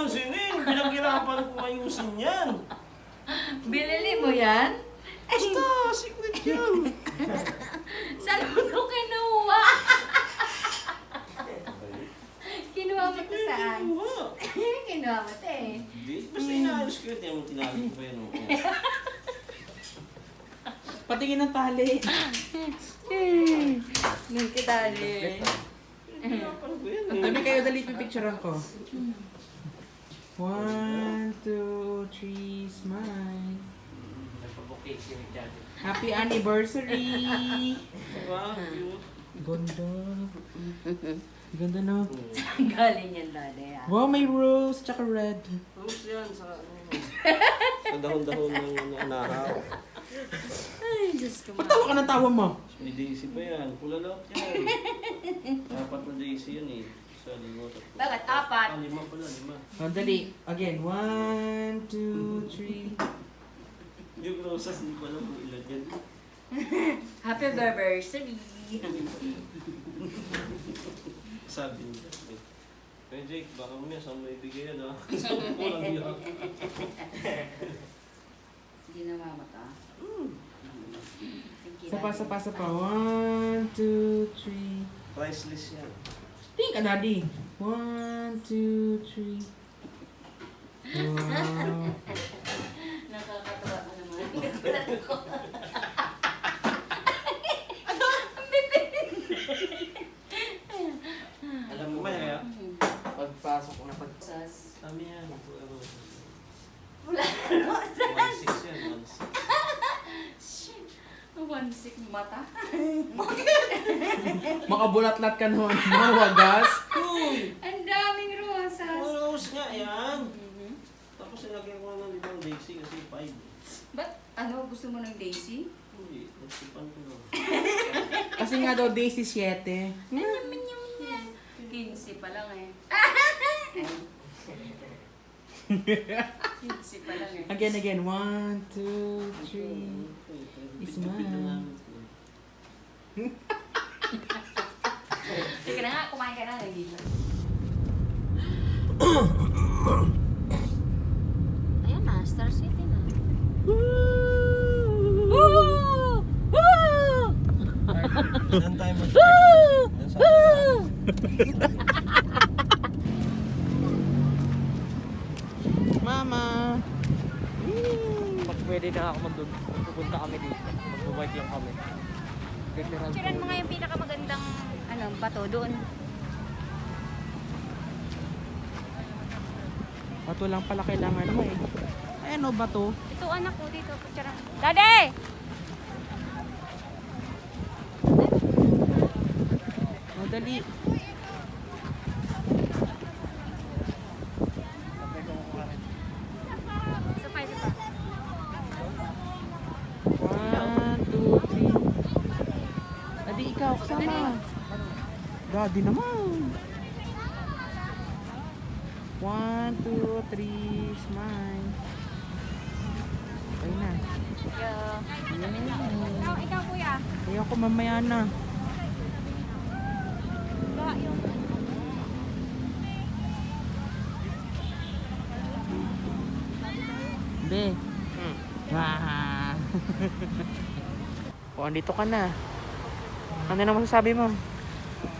pansinin. Pinaghirapan ko ayusin yan. Binili mo yan? Basta, secret yan. Saan mo ito kinuha? Kinuha mo ito saan? Kinuha mo ito eh. Hindi, basta inaayos ko yun. Tiyan mo tinali ko pa yun. Patingin ng tali. Nung kitali. Pinaghirapan ko yan. Dami kayo, dali pipicturean ko. 1, 2, 3, smile. Happy anniversary! Diba? Cute. Ganda. Ganda na. Galing yan dali ah. Wow, may rose, tsaka red. Rose yan sa sa dahon-dahon ng anahaw. Ay, Diyos ko. Ba't tawa ka ng tawa mo? May daisy pa yan. Pula lahat yan. Apat na daisy yan eh. Isa, lima, tatlo. Bakit apat? Ah, lima pala, lima. Oh, dali. Again. 1, 2, 3. Yung rosas, hindi ko alam kung ilan yan. Happy anniversary. Sabi niya. Kaya Jake, baka mo saan mo ibigay yan ha? Saan ko lang yun? Hindi na mamata. Sapa. 1, 2, 3. Priceless yan. Tingin ka, daddy. 1, 2, 3. Wow. Nakakatawa ka naman. Nagulat ako. Ang bibig. Alam mo ba kaya? Pagpasok ko na Sas. Sabi yan. Wala. 1.6 yan. 1.6 mata. Makabulat-lat ka naman. Mga wagas. Ang daming rosas. Rose nga yan. Tapos nilagyan ko na ng limang daisy kasi 5. Ba't ano, gusto mo ng daisy? Hindi, nagsipan ko na. Kasi nga daw daisy 7. 15 pa lang eh. 15 pa lang eh. Again. 1, 2, 3. Smile. Sige na nga, kumain ka na. Hindi na. Ayan na, Star City na. Saan tayo mag-start? Mama. Pag pwede na ako mandun, pupunta kami dito. Mag-bike lang kami. Picturean mo nga yung pinakamagandang ano, bato doon. Bato lang pala kailangan mo eh. Ayan o, bato. Ito anak ko dito, picturean. Daddy! O, dali. Isa pa. 1, 2, 3. Adi, ikaw, kasama. Daddy naman. 1, 2, 3, smile. Okay na. Ikaw kuya. Ayoko mamaya na. Gawa yung... Be. Wah. O, andito ka na. Ano na masasabi mo?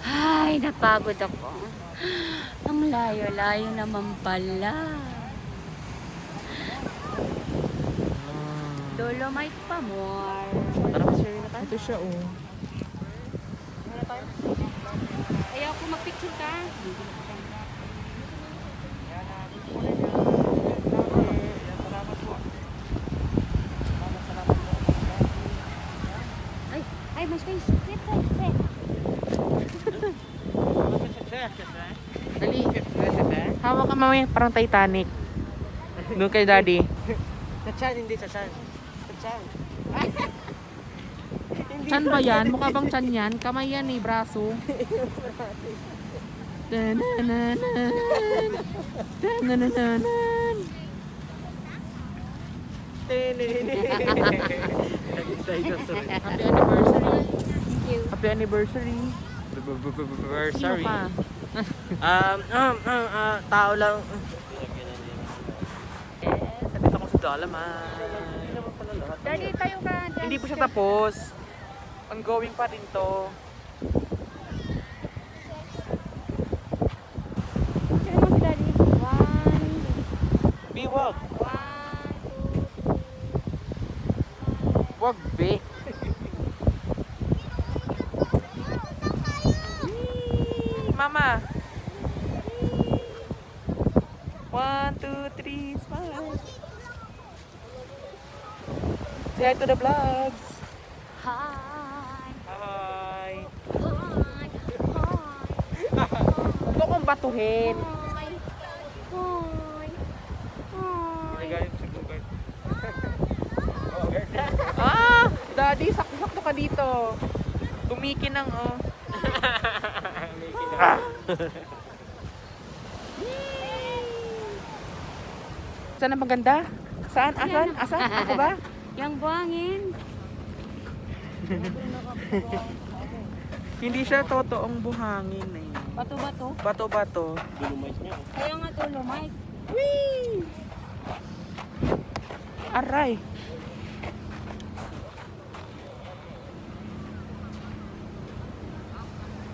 Ay, napagod ako. Ang layo-layo naman pala. Dolomite pa more. Tara, share na tayo. Ito siya, oh. Ayaw ko mag-picture ka. Ay, mas face. Dali. Hawak ka mamaya, parang Titanic. Doon kay Daddy. Sa hindi sa chan. Sa chan. Chan ba yan? Mukha bang chan yan? Kamay yan eh, braso. Tanananan. Tanananan. Happy anniversary. Thank you. Happy anniversary. Sino Sorry. ka? Tao lang. Dolomite. Daddy, tayo ka dyan. Hindi po siya tapos. Ongoing pa rin to. Picture mo si Daddy. One, Biwag. one, Wag, be. Mama. 1, 2, 3, smile. Say hi to the vlogs. Hi. Hi. Hi. Huwag mo kong batuhin. Hi. Hi. Hi. Ah! Daddy, sakto-sakto ka dito. Tumiki ng oh. Saan ang maganda? Saan? Asan? Asan? Ako ba? Yang buhangin. Hindi siya totoong buhangin eh. Bato-bato. Bato-bato. Dolomite niya. Kaya nga Dolomite. Whee! Aray!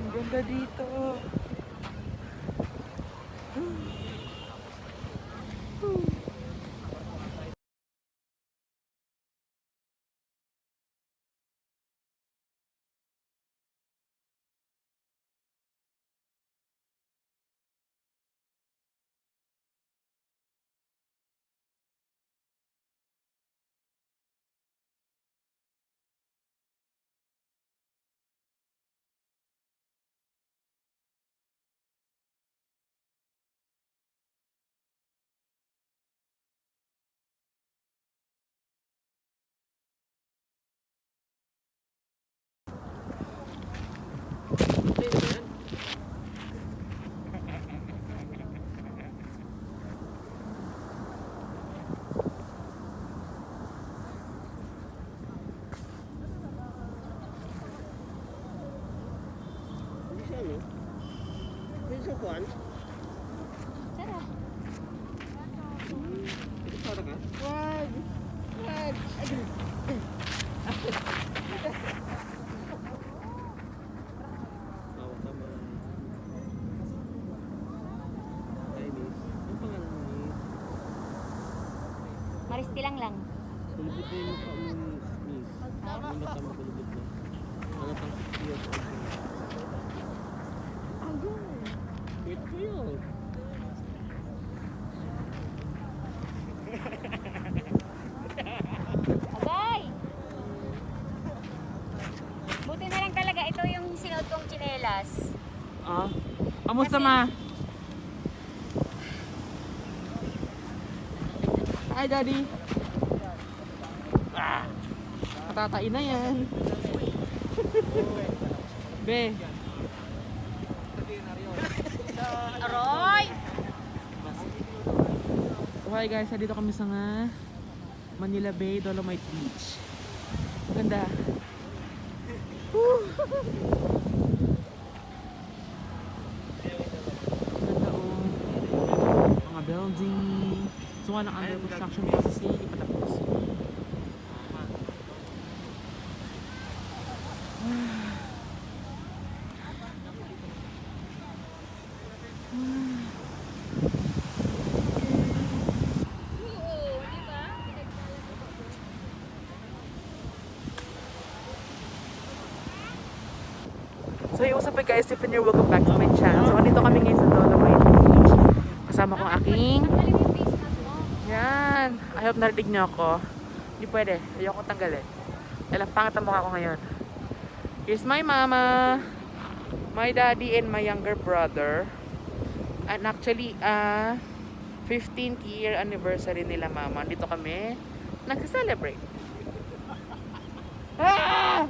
Ang ganda dito. Hindi siya, no? Hindi siya kuhan. Sarap. Para ka? Wag! Wag! Oo, tama. Ay, miss. Ang pangalan mo, miss? Maristilang lang. Kulubot na yung mukha mo, miss. Yung mata mo kulubot na. Ano pang 6 years old ka na? Ayun! Wait ko yun. Agay! Buti na lang talaga ito yung sinuot kong tsinelas. Ah? Kamusta Kasi- ma? Hi daddy! Ah! Katatain na yan. Be! Aroy! So hi guys, dito kami sa Manila Bay, Dolomite Beach. Ganda. Ganda oh. Mga building. So nga ng under construction kasi hindi pa tapos. So hey, what's up guys, Tiffany, welcome back to my channel. So andito kami ngayon sa Dolomite Beach. Kasama ko ang aking... Tanggalin yung face mask mo. Yan. I hope narinig niyo ako. Hindi pwede. Ayoko tanggalin. Kailang pangit ang mukha ko ngayon. Here's my mama, my daddy, and my younger brother. And actually, 15th year anniversary nila mama. Dito kami nag-celebrate. Ah! Ah!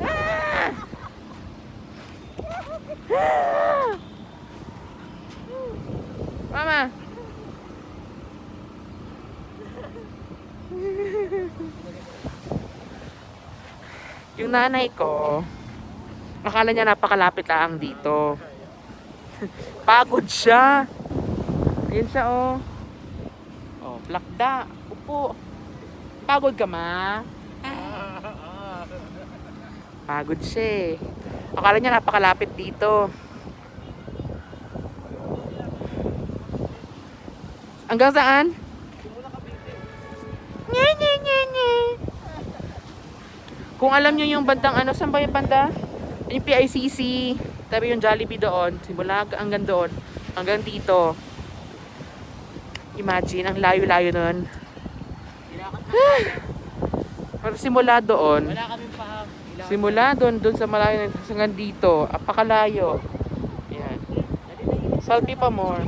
Ah! Mama! Yung nanay ko, akala niya napakalapit lang dito. Pagod siya. Ayun siya oh. Oh. Lakda. Upo. Pagod ka, ma? Pagod siya eh. Akala niya napakalapit dito. Hanggang saan? Nye, nye, nye, nye. Kung alam niyo yung bandang ano, saan ba yung banda? Yung PICC. Tabi yung Jollibee doon. Simula hanggang doon. Hanggang dito. Imagine, ang layo-layo nun. Pero simula doon. Wala kami pa. Simula doon sa malayo hanggang dito. Apakalayo. Ayan. Salty pa more.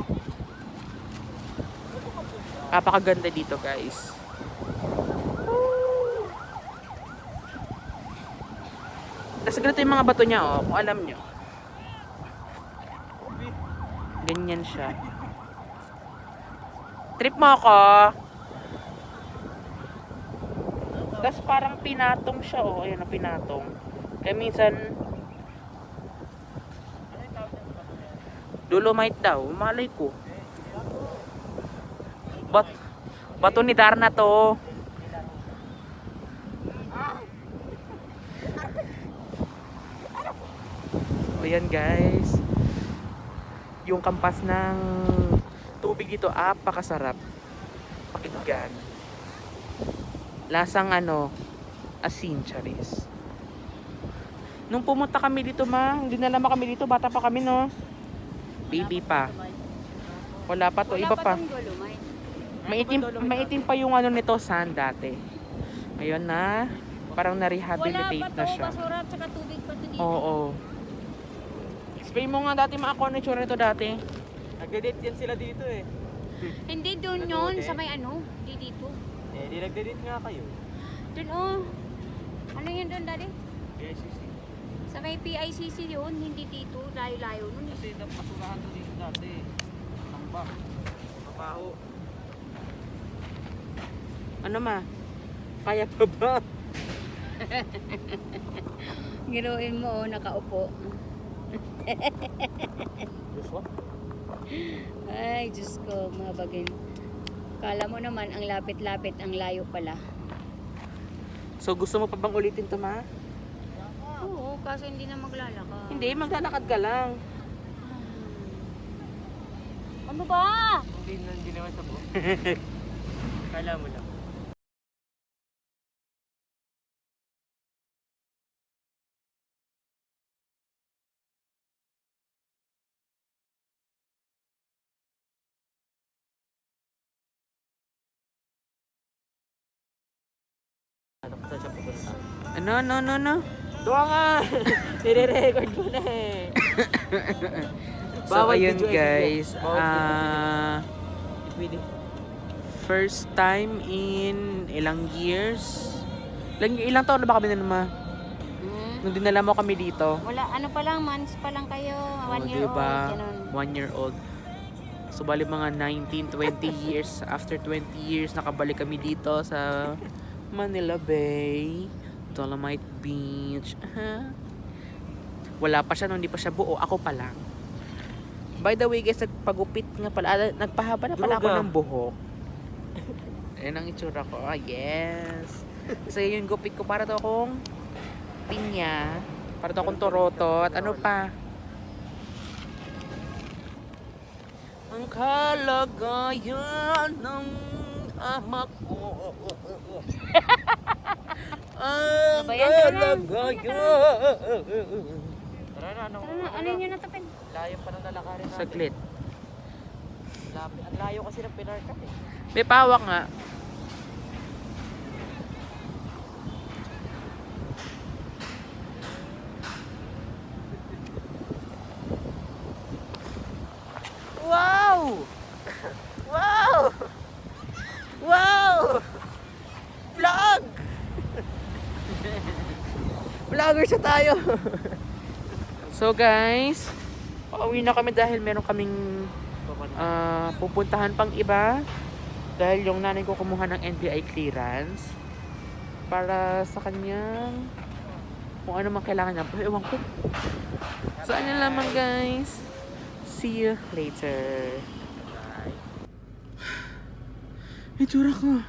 Apakaganda dito, guys. Tapos ganito yung mga bato niya, oh. Kung alam nyo. Ganyan siya. Trip mo ako. Tapos parang pinatong siya, oh. Ayan, pinatong. Kaya minsan, Dolomite daw. Malay ko. Bato ni Darna to. O yan guys. Yung kampas ng tubig dito, apakasarap. Pakinggan. Lasang ano, asin, charis. Nung pumunta kami dito, ma, hindi na naman kami dito, bata pa kami, no? Baby pa. Wala pa to, iba pa. Maitim pa yung ano nito, sand dati. Ngayon na, parang na-rehabilitate na siya. Wala pa to, basura at saka tubig pa to dito. Oo. Explain mo nga dati mga ako na itsura nito dati. Nagde-date yan sila dito eh. Hindi doon yun, sa may ano, di dito. Eh, di nagde-date nga kayo. Doon oh. Ano yun doon, daddy? PICC. Sa may PICC yun, hindi dito, layo-layo nun. Kasi napasurahan to dito dati. Tamba. Mabaho. Ano ma? Kaya pa ba? Ginuin mo oh, nakaupo. Joshua? Ay, Diyos ko, mga bagin. Kala mo naman, ang lapit-lapit, ang layo pala. So gusto mo pa bang ulitin to ma? Oo, kaso hindi na maglalakad. Hindi, maglalakad ka lang. Ano ba? Hindi naman sa buo. Kala mo lang. Ano pa siya pupunta? Ano? Doon nga! Nire-record mo na eh. So Bawal ayun video guys, edit. Bawal Pwede. first time in ilang years? Ilang taon na ba kami na naman? Nung dinala mo kami dito. Wala, ano pa lang, months pa lang kayo. 1 year diba? old, ganun. 1 year old. So bali mga 19, 20 years. After 20 years, nakabalik kami dito sa Manila Bay, Dolomite Beach. Wala pa siya, nung hindi pa siya buo. Ako pa lang. By the way guys, nagpagupit nga pala. Nagpahaba na pala ako Droga. ng buhok. Ayan ang itsura ko. Ah, yes. Kasi yung gupit ko para to akong pinya. Para to akong toroto. At ano pa? Ang kalagayan ng ama ko. Ang Ba yan? Tara na. kalagayan. Tara na, Tara na, ano yun yung natapin? Layo pa ng lalakarin natin. Saglit. Ang layo kasi ng pinarka eh. May pawak nga. Wow! Wow! Wow! Vlog! Vlogger siya tayo. So guys, pauwi na kami dahil meron kaming pupuntahan pang iba. Dahil yung nanay ko kumuha ng NBI clearance para sa kanyang kung ano man kailangan niya. Pero ewan ko. So ano naman guys. See you later. Itsura ko.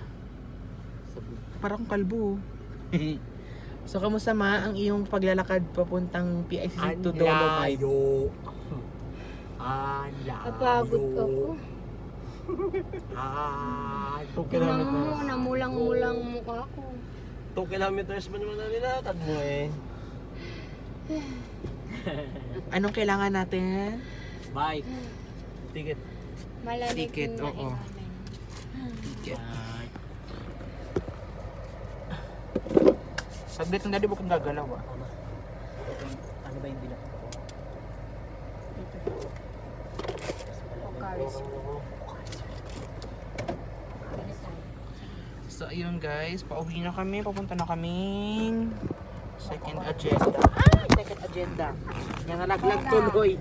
Parang kalbo. So, kamusta ma ang iyong paglalakad papuntang PICC to Dolomite? Napagod ako. Tingnan mo, namulang-mulang mukha ko. 2 kilometers mo naman na nilakad mo eh. Anong kailangan natin? Bye. Ticket. Malamig Ticket, yung oo. nailaman. Ticket. Saglit na, di ba kung gagalaw ah? Ano ba yung bilang ko? Okaris. So ayun guys, pauwi na kami, papunta na kaming second agenda. Ay, second agenda. Yan nalaglag tuloy.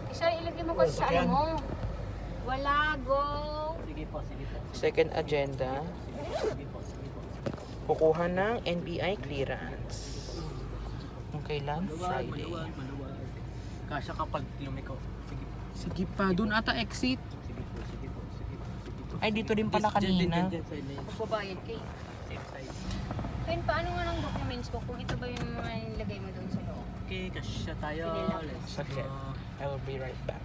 Isa, ilagay mo kasi sa ano mo. Wala, go! Sige po, sige po. Second agenda, Sige po, sige po. kukuha ng NBI clearance. Kung kailan? Maluwag, Friday. maluwag, maluwag. Kasya kapag lumiko. Sige po. Sige pa, dun ata exit. Sige po, sige po, sige po, sige po. Ay, dito din pala kanina. Dyan, side na yun. Magbabayad kay. Safe side. Ken, paano nga ng documents ko kung ito ba yung mga nilagay mo doon sa loob? Okay, kasya tayo. Pinila. Let's Saglit. go. I will be right back.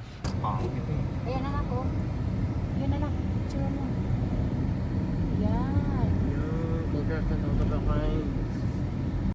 Ayan na ako. Ayan na lang. Picture mo. Yan. Congrats na ito ba kain?